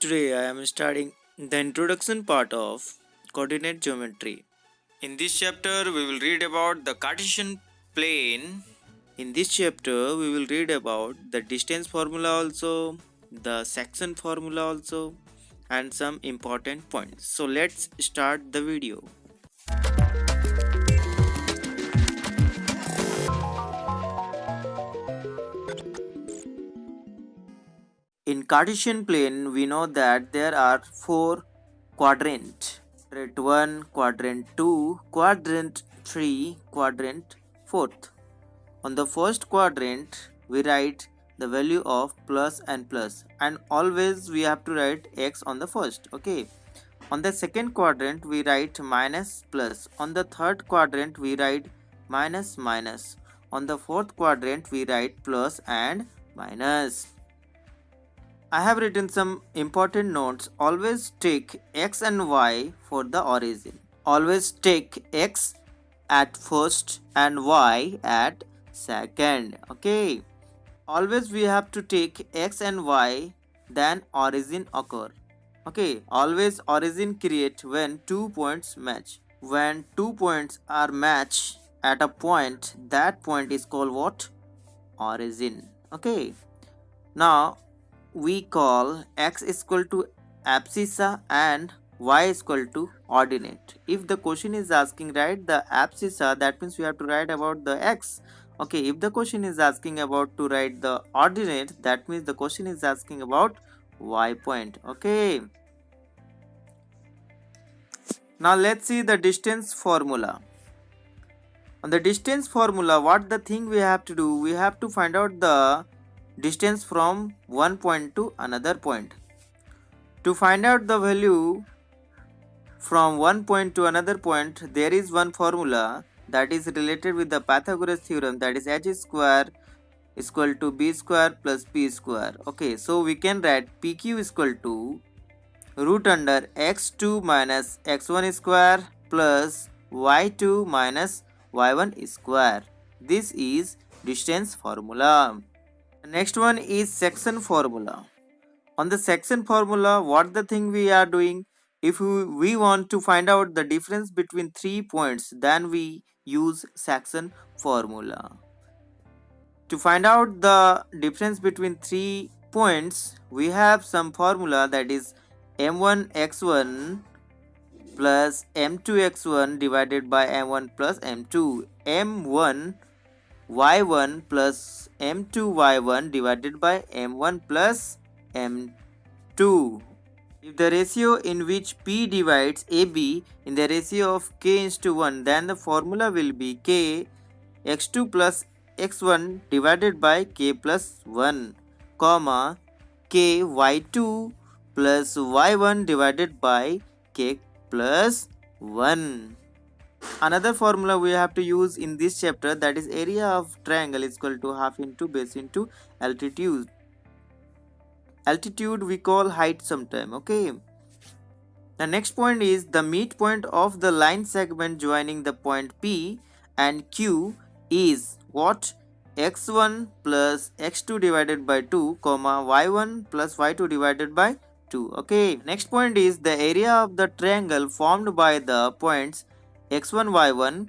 today I am studying the introduction part of coordinate geometry. In this chapter we will read about the Cartesian plane. In this chapter we will read about the distance formula also, the section formula also, and some important points. So let's start the video. In Cartesian plane, we know that there are four quadrants: quadrant 1, quadrant 2, quadrant 3, quadrant 4. On the first quadrant, we write the value of plus, and always we have to write x on the first. Okay. On the second quadrant, we write minus, plus. On the third quadrant, we write minus, minus. On the fourth quadrant, we write plus and minus. I have written some important notes. Always take x and y for the origin. Always take x at first and y at second. Okay. Always we have to take x and y, then origin occur. Okay. Always origin create when 2 points match. When 2 points are matched at a point, that point is called what? Origin. Okay. Now we call x is equal to abscissa and y is equal to ordinate. If the question is asking write the abscissa, that means we have to write about the x. Okay, if the question is asking about to write the ordinate, that means the question is asking about y point. Okay. Now let's see the distance formula. On the distance formula, what the thing we have to do? We have to find out the distance from one point to another point. To find out the value from one point to another point, there is one formula that is related with the Pythagoras theorem, that is h square is equal to b square plus p square. Okay, so we can write pq is equal to root under x2 minus x1 square plus y2 minus y1 square. This is distance formula. The next one is section formula. On the section formula, what the thing we are doing? If we want to find out the difference between 3 points, then we use section formula. To find out the difference between 3 points, we have some formula, that is m1 x1 plus m2 x1 divided by m1 plus m2, m1 y1 plus m2 y1 divided by m1 plus m2. If the ratio in which p divides ab in the ratio of k is to 1, then the formula will be k x2 plus x1 divided by k plus 1, comma k y2 plus y1 divided by k plus 1. Another formula we have to use in this chapter, that is area of triangle is equal to half into base into altitude. Altitude we call height sometime. Okay. The next point is the midpoint of the line segment joining the point P and Q is what? x1 plus x2 divided by 2, comma y1 plus y2 divided by 2. Okay. Next point is the area of the triangle formed by the points x1 y1,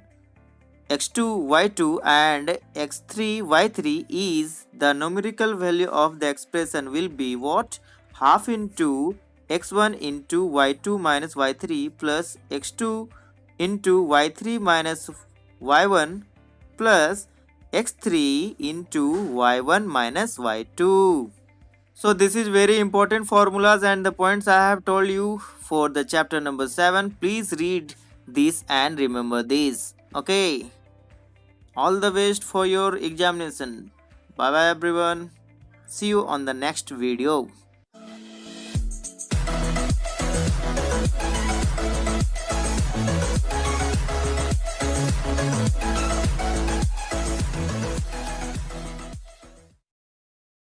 x2 y2 and x3 y3 is the numerical value of the expression will be what? Half into x1 into y2 minus y3 plus x2 into y3 minus y1 plus x3 into y1 minus y2. So this is very important formulas and the points I have told you for the chapter number 7. Please read this and remember this. Okay. All the best for your examination. Bye bye everyone. See you on the next video.